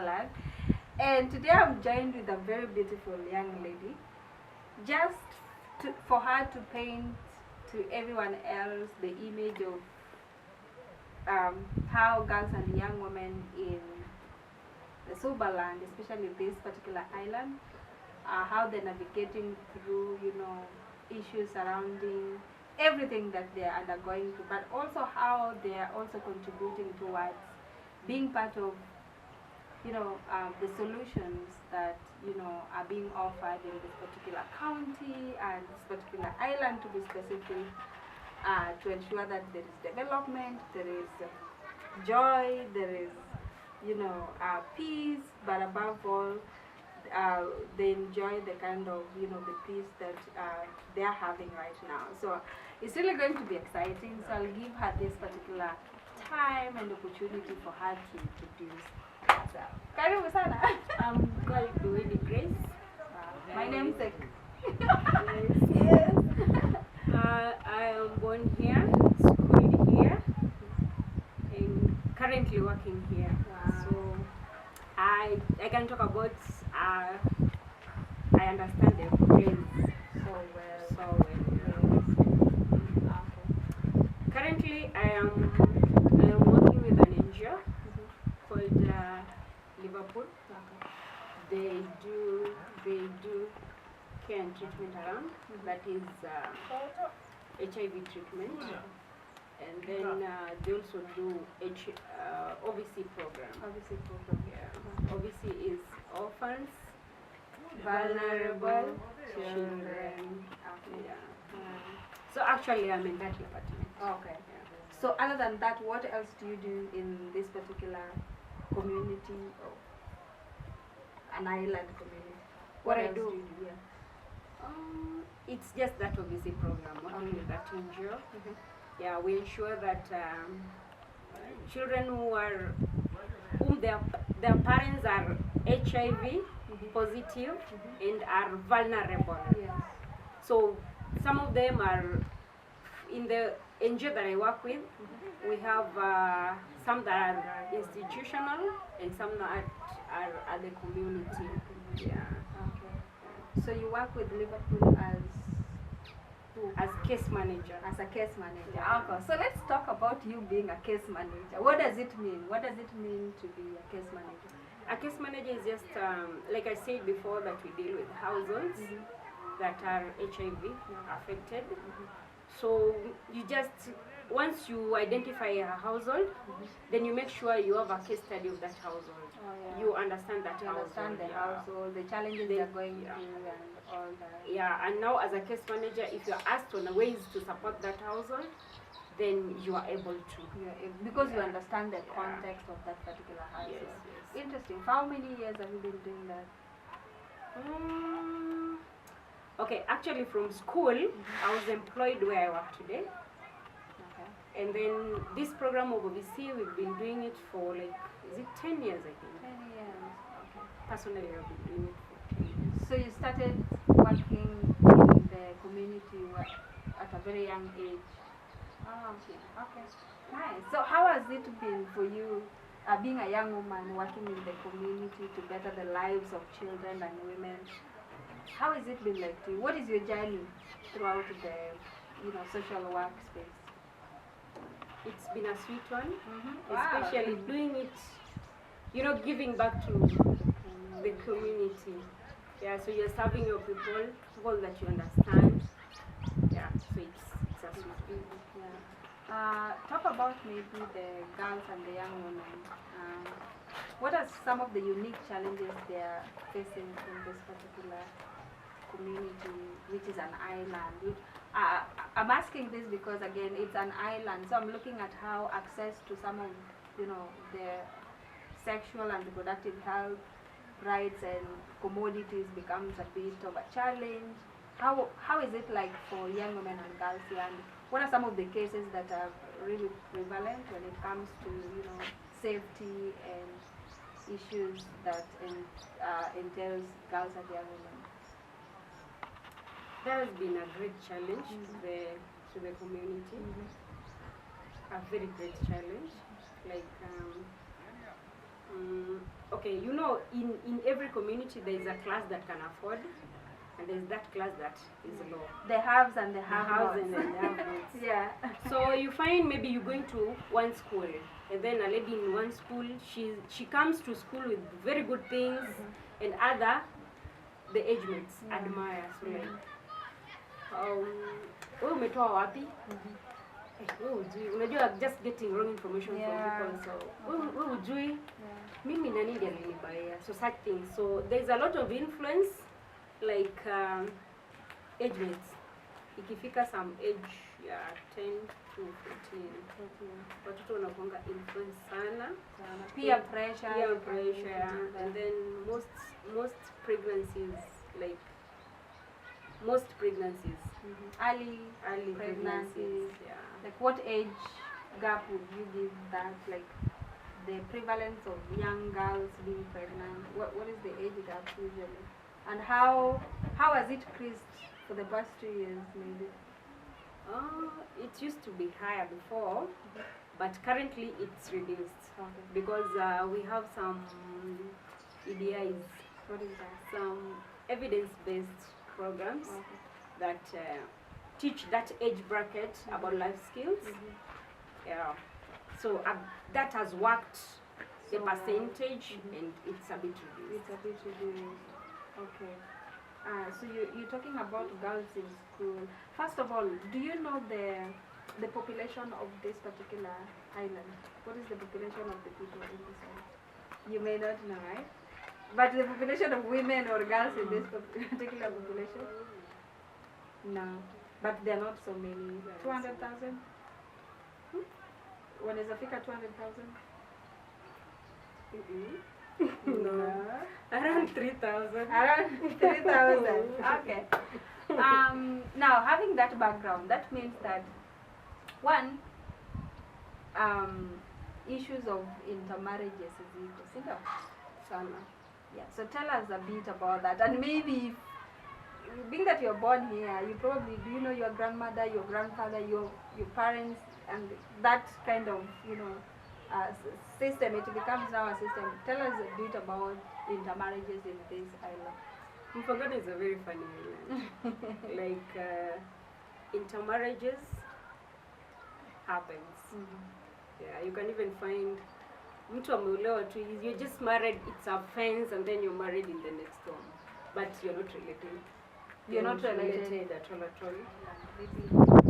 Soberland. And today I'm joined with a very beautiful young lady, just for her to paint to everyone else the image of how girls and young women in the Soberland, especially this particular island, how they're navigating through, issues surrounding everything that they're undergoing to, but also how they're also contributing towards being part of, the solutions that, are being offered in this particular county and this particular island, to be specific, to ensure that there is development, there is joy, there is, peace, but above all, they enjoy the kind of, the peace that they're having right now. So it's really going to be exciting. So I'll give her this particular time and opportunity for her to introduce herself. Karibu sana. I'm called Lady Grace. My name's Ek. Yes. I am born here, schooled here, and currently working here. Wow. So I can talk about I understand the brains So well. so well. Okay. Currently I am working with an NGO called Liverpool. Okay. They do care and treatment around. That is HIV treatment, and then they also do OVC program. Obviously, program. Yeah. OVC is orphans, Vulnerable children. Okay. Yeah. So actually, I'm in that department. Okay. Yeah. So other than that, what else do you do in this particular community or an island community? What I else do? you do? Yeah. It's just that OVC program, working with that NGO. Mm-hmm. Yeah, we ensure that children whom their parents are HIV positive and are vulnerable. Yes. So some of them are in the NGO that I work with. We have some that are institutional and some that are at the community. Yeah. Okay. So you work with Liverpool as who? As case manager. As a case manager. Yeah. Okay. So let's talk about you being a case manager. What does it mean? What does it mean to be a case manager? A case manager is just, like I said before, that we deal with households that are HIV affected. So you just, once you identify a household, then you make sure you have a case study of that household. Oh, yeah. You understand that You household. understand the yeah. household, the challenges they're going through, and all that. Yeah, and now as a case manager, if you're asked on ways to support that household, then you are able to. Because you understand the context of that particular household. Yes. Interesting. For how many years have you been doing that? Okay, actually from school, I was employed where I work today. Okay. And then this program of OVC, we've been doing it for like, is it 10 years, I think? 10 years. Okay. Personally, I've been doing it for 10 years. So you started working in the community at a very young age. Oh, okay. Okay. Nice. So how has it been for you, being a young woman working in the community to better the lives of children and women? How has it been like to you? What is your journey throughout the, social workspace? It's been a sweet one, Wow. especially doing it, giving back to the community. Yeah, so you're serving your people that you understand. Yeah, so it's a sweet thing. Yeah. Talk about maybe the girls and the young women. What are some of the unique challenges they are facing in this particular community, which is an island? I'm asking this because, again, it's an island, so I'm looking at how access to some of, the sexual and reproductive health rights and commodities becomes a bit of a challenge. How is it like for young women and girls here, and what are some of the cases that are really prevalent when it comes to, safety and issues that entails girls and young women? That has been a great challenge to the community. A very great challenge. Like Okay, you know, in every community there is a class that can afford, and there's that class that is low. The haves and the The have haves nots. and the have-nots. Yeah. So you find maybe you're going to one school, and then a lady in one school, she comes to school with very good things, and other, the age mates admire. So like, wewe umetoa wapi? Unajua just getting wrong information from people. So wewe hujui, mimi nani ndiye alinibaya. So such things. So there's a lot of influence, like age mates. Ikifika some age ya 10 to 14, watoto wanakuanga influence sana. Peer pressure. And then most pregnancies, like most pregnancies, early pregnancies. Yeah. Like what age gap would you give that? Like the prevalence of young girls being pregnant. What is the age gap usually? And how has it increased for the past 2 years maybe? It used to be higher before, but currently it's reduced because we have some EDIs. What is that? Some evidence-based programs that teach that age bracket about life skills. Yeah. So that has worked the percentage, and it's a bit reduced. It's a bit reduced. Okay. So you're talking about girls in school. First of all, do you know the population of this particular island? What is the population of the people in this island? You may not know, right? But the population of women or girls in this particular population? No. But they're not so many. 200,000? When is Africa 200,000? No. Around 3,000. Around 3,000. Okay. Now, having that background, that means that one, issues of intermarriages is equal. Sana. Yeah. So tell us a bit about that, and maybe, being that you're born here, you probably do you know your grandmother, your grandfather, your parents, and that kind of system. It becomes now a system. Tell us a bit about intermarriages in this island. Mfagano is a very funny island. Like intermarriages happens. Yeah, you can even find mtu ameolewa tu, you're just married, it's a fence, and then you're married in the next home, but you're not related. You're not related at all.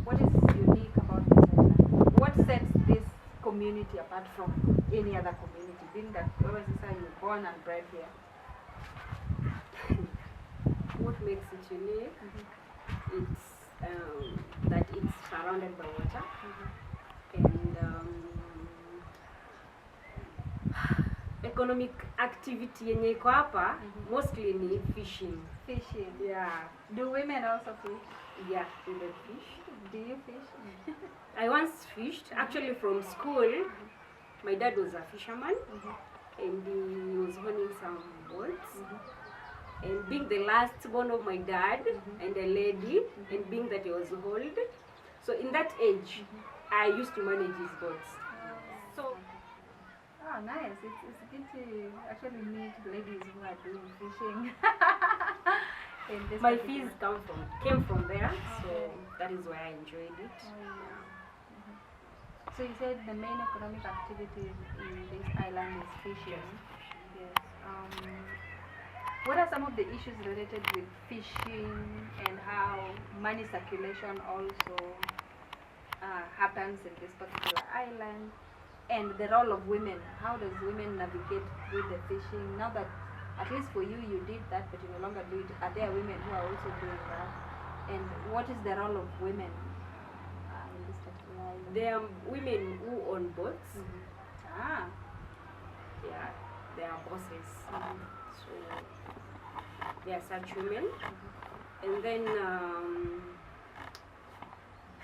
What is unique about this island? What sets this community apart from any other community? Being that you're born and bred here. What makes it unique? It's that it's surrounded by water, and economic activity yenye iko hapa mostly ni fishing. Fishing. Yeah. Do women also fish? Yeah, women fish. Do you fish? I once fished, actually from school. My dad was a fisherman, and he was owning some boats. And being the last born of my dad and a lady, and being that he was old, so in that age, I used to manage his boats. So. Oh, nice. It's good to actually meet ladies who are doing fishing. My fees came from there, so that is why I enjoyed it. So you said the main economic activity in this island is fishing. Yes. What are some of the issues related with fishing and how money circulation also happens in this particular island? And the role of women. How does women navigate with the fishing? Now that, at least for you, you did that, but you no longer do it. Are there women who are also doing that? And what is the role of women in this particular island? There are women who own boats. Ah. Yeah, they are bosses. So there are such women. And then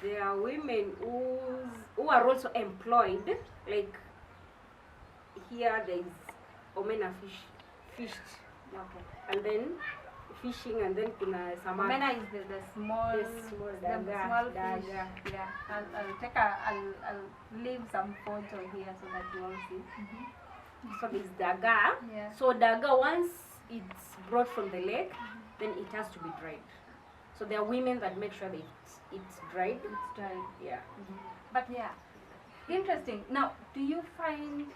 there are women who are also employed. Like here, there is omena fished. Okay. And then fishing, and then kuna samaki. Omena is the small, small fish. Yeah. I'll leave some photo here so that you all see. So there's daga. Yeah. So daga, once it's brought from the lake, then it has to be dried. So there are women that make sure that it's dried. It's dried. Yeah. But yeah, interesting. Now, do you find,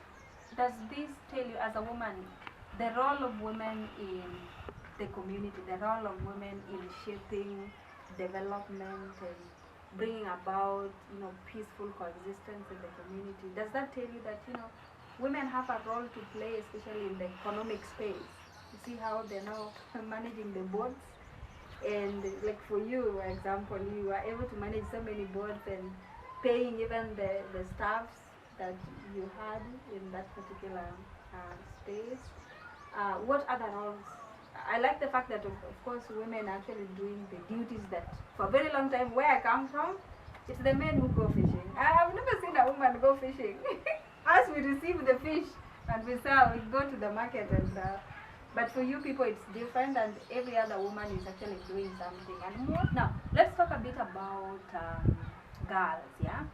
does this tell you as a woman, the role of women in the community, the role of women in shaping development and bringing about, peaceful coexistence in the community? Does that tell you that, women have a role to play, especially in the economic space? You see how they're now managing the boards? And like for you, for example, you are able to manage so many boards and paying even the staffs that you had in that particular space. What other roles? I like the fact that, of course, women are actually doing the duties that, for a very long time, where I come from, it's the men who go fishing. I've never seen a woman go fishing. As we receive the fish and we sell, we go to the market and. But for you people, it's different, and every other woman is actually doing something and more. Now, let's talk a bit about girls, yeah?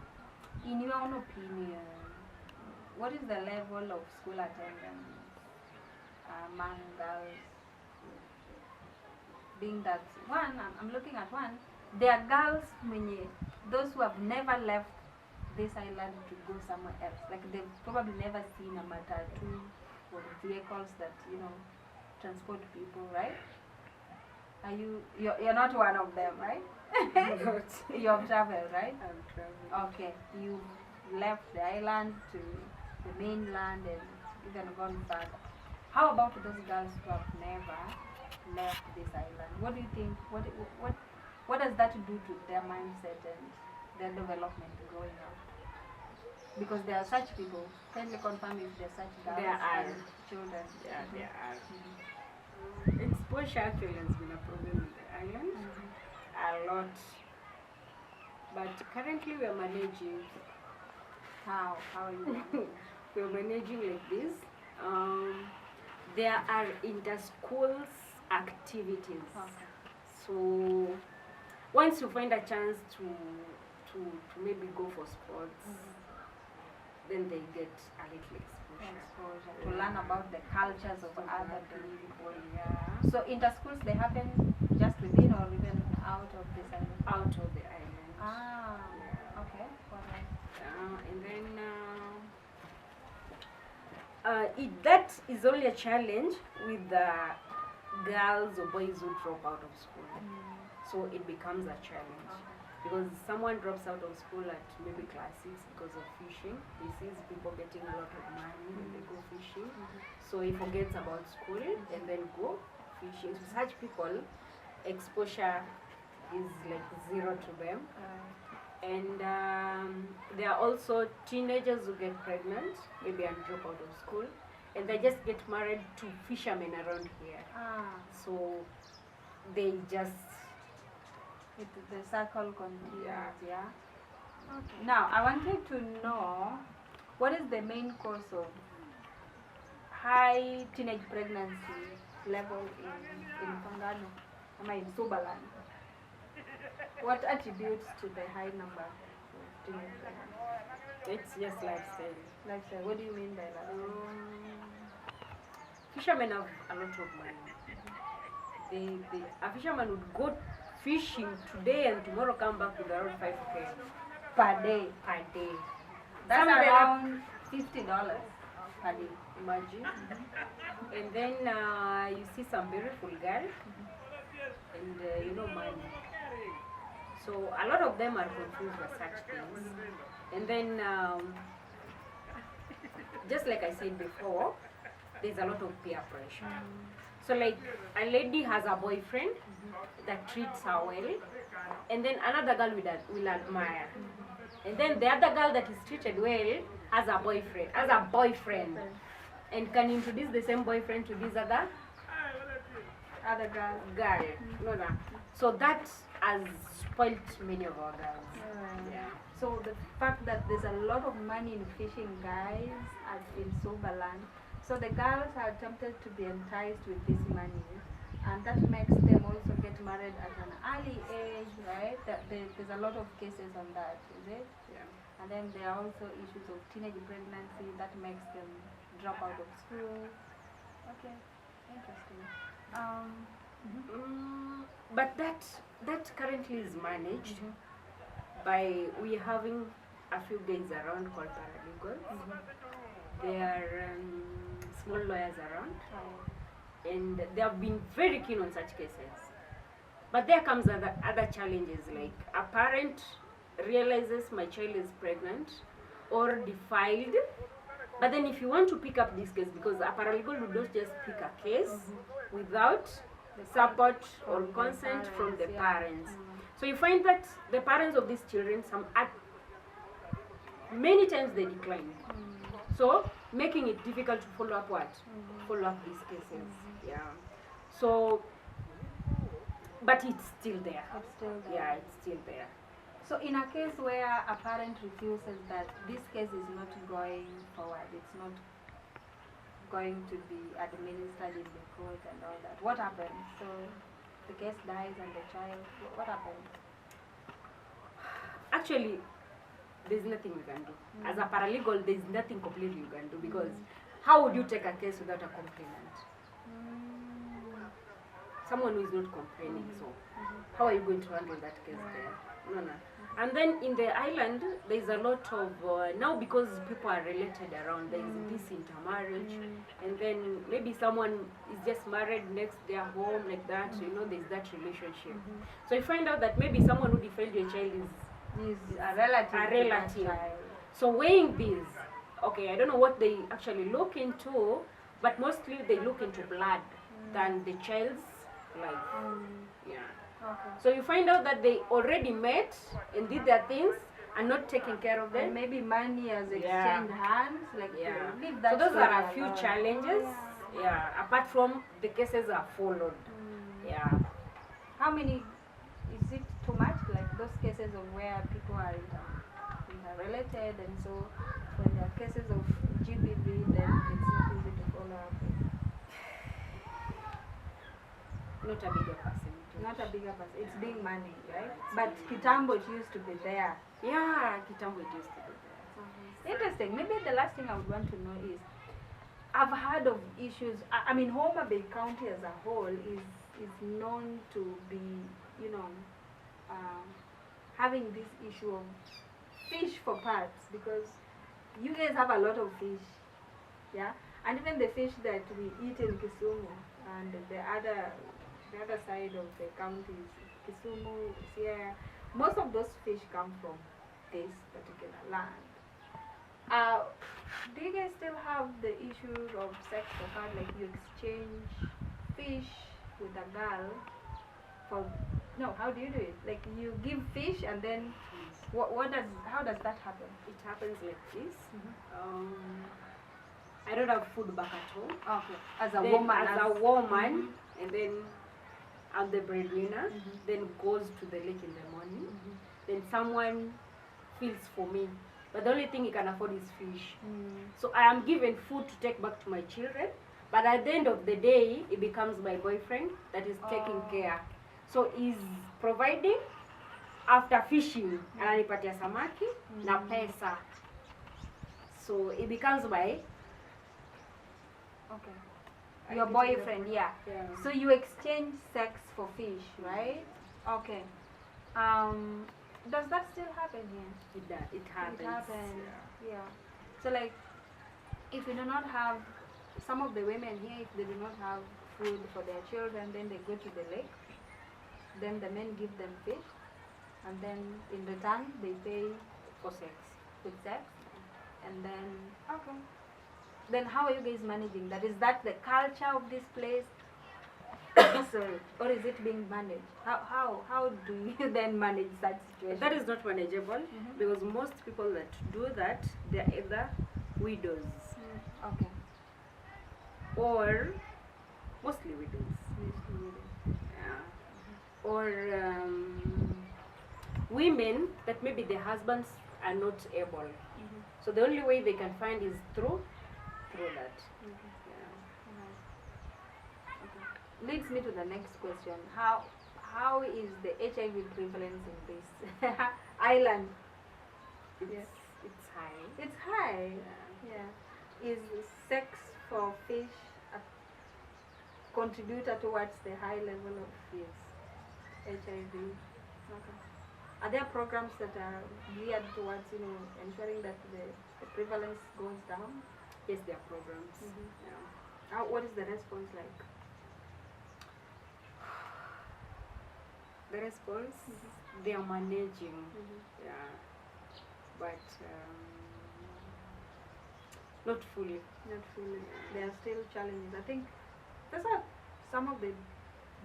In your own opinion, what is the level of school attendance among girls? Being that, one, I'm looking at one, there are girls, those who have never left this island to go somewhere else. Like they've probably never seen a matatu or vehicles that, transport people, right? Are you're not one of them, right? You have traveled, right? I've traveled. Okay, you left the island to the mainland and even gone further. How about those girls who have never left this island? What do you think? What does that do to their mindset and their development growing up? Because there are such people. Can you confirm if there are such girls and children? Yeah, there are. Exposure actually has been a problem in the island, a lot. But currently we are managing. How are you managing? We are managing like this. There are inter-schools activities. Okay. So once you find a chance to maybe go for sports, then they get a little exposure. To learn about the cultures of other people. Yeah. So inter-schools, they happen just within or even out of this island? Out of the island. Okay. Alright. And then that is only a challenge with the girls or boys who drop out of school. So it becomes a challenge. Because someone drops out of school at maybe class 6 because of fishing. He sees people getting a lot of money when they go fishing. So he forgets about school and then go fishing. So such people, exposure is like zero to them. And there are also teenagers who get pregnant, maybe and drop out of school. And they just get married to fishermen around here. So they just... The circle continues, yeah? Okay. Now, I wanted to know, what is the main cause of high teenage pregnancy level in Pangano, in Subaland? What attributes to the high number of teenage pregnancy? It's just lifestyle. Lifestyle, what do you mean by that? Fishermen have a lot of money. A fisherman would go fishing today and tomorrow come back with around 5K per day. That's around $50 per day. Imagine. And then you see some beautiful girl and money. So a lot of them are confused with such things. And then just like I said before, there's a lot of peer pressure. So like a lady has a boyfriend that treats her well, and then another girl will admire. And then the other girl that is treated well has a boyfriend, and can introduce the same boyfriend to this other girl. No. So that has spoilt many of our girls. Yeah. So the fact that there's a lot of money in fishing, guys, in Soberland, so the girls are tempted to be enticed with this money, and that makes them also get married at an early age, right? There's a lot of cases on that, is it? Yeah. And then there are also issues of teenage pregnancy that makes them drop out of school. Okay, interesting. But that currently is managed by we having a few guys around called paralegals. There are small lawyers around, and they have been very keen on such cases. But there comes other challenges, like a parent realizes my child is pregnant or defiled. But then if you want to pick up this case, because a paralegal will not just pick a case without support or consent from the parents. So you find that the parents of these children, many times they decline. So making it difficult to follow up follow up these cases. Yeah. So, but it's still there. It's still there. Yeah, it's still there. So in a case where a parent refuses that this case is not going forward, it's not going to be administered in the court and all that, what happens? So the case dies and the child, what happens? Actually, there's nothing you can do. As a paralegal, there's nothing completely you can do, because how would you take a case without a complainant? Someone who is not complaining, so how are you going to handle that case there? No. And then in the island, there's a lot of, now because people are related around, there's this intermarriage, and then maybe someone is just married next their home, like that, there's that relationship. So you find out that maybe someone who defiled your child is a relative. So weighing these, okay, I don't know what they actually look into, but mostly they look into blood than the child's life. Yeah. Okay. So you find out that they already met and did their things and not taking care of them. And maybe money has exchanged hands, like leave that. So those are a few alone. challenges. Yeah. Apart from the cases are followed. Yeah. How many? Is it too much? Like those cases of where people are interrelated, and so when there are cases of GBV, then it's not easy to follow up. Not a bigger percentage. Not a bigger person. It's being managed, right? But Kitambo used to be there. Yeah, Kitambo used to be there. Interesting. Maybe the last thing I would want to know is, I've heard of issues. I mean, Homa Bay County as a whole is known to be, having this issue of fish for parts, because you guys have a lot of fish, yeah, and even the fish that we eat in Kisumu and the other side of the county, Kisumu, Sierra, most of those fish come from this particular land. Do you guys still have the issue of sex for part, like you exchange fish with a girl for, no, how do you do it? Like you give fish and then how does that happen? It happens like this. I don't have food back at home. Okay. As a woman, and then I'm the breadwinner, then goes to the lake in the morning. Then someone feels for me, but the only thing he can afford is fish. So I am given food to take back to my children, but at the end of the day, it becomes my boyfriend that is taking care. So he's providing after fishing, ananipatia samaki na pesa. So it becomes my your boyfriend, yeah. So you exchange sex for fish, right? Okay. Does that still happen here? It happens. It happens. Yeah. So like, if we do not have, some of the women here, if they do not have food for their children, then they go to the lake. Then the men give them fish, and then in return they pay for sex. With sex, and then Then how are you guys managing that? Is that the culture of this place? Sorry, or is it being managed? How do you then manage that situation? That is not manageable because most people that do that, they're either widows. Okay. Or mostly widows. Yeah. Or women that maybe their husbands are not able. So the only way they can find is through that. Leads me to the next question. How is the HIV prevalence in this island? It's high. It's high. Yeah. is sex for fish a contributor towards the high level of HIV? Okay. Are there programs that are geared towards, ensuring that the prevalence goes down? Yes, there are programs. Yeah. What is the response like? The response, they are managing, yeah, but not fully. Not fully. There are still challenges. I think those are some of the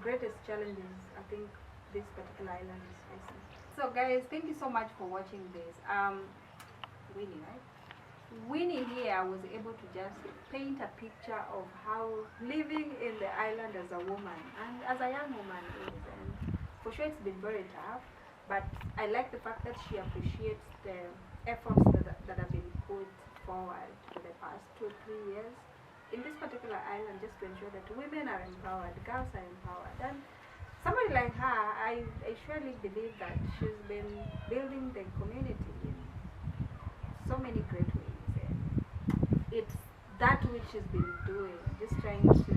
greatest challenges I think this particular island is facing. So guys, thank you so much for watching this. Winnie, right? Winnie here was able to just paint a picture of how living in the island as a woman and as a young woman is. And for sure it's been very tough, but I like the fact that she appreciates the efforts that have been put forward for the past 2 or 3 years in this particular island, just to ensure that women are empowered, girls are empowered. And somebody like her, I surely believe that she's been building the community in so many great ways. And it's that which she's been doing, just trying to,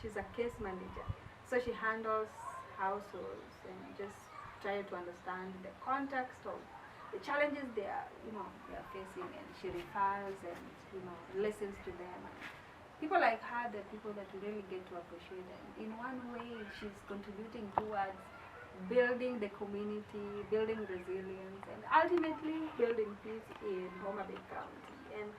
she's a case manager. So she handles households and just try to understand the context of the challenges they are facing, and she refers and, listens to them. People like her, the people that we really get to appreciate, and in one way she's contributing towards building the community, building resilience, and ultimately building peace in Homa Bay County. And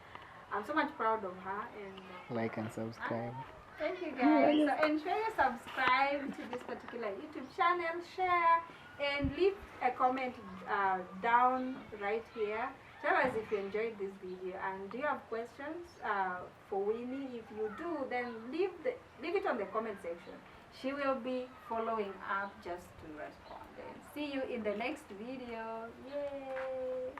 I'm so much proud of her. And like and subscribe. Thank you guys. So ensure you subscribe to this particular YouTube channel, share, and leave a comment down right here. Tell us if you enjoyed this video, and do you have questions for Winnie? If you do, then leave it on the comment section. She will be following up just to respond. And see you in the next video. Yay!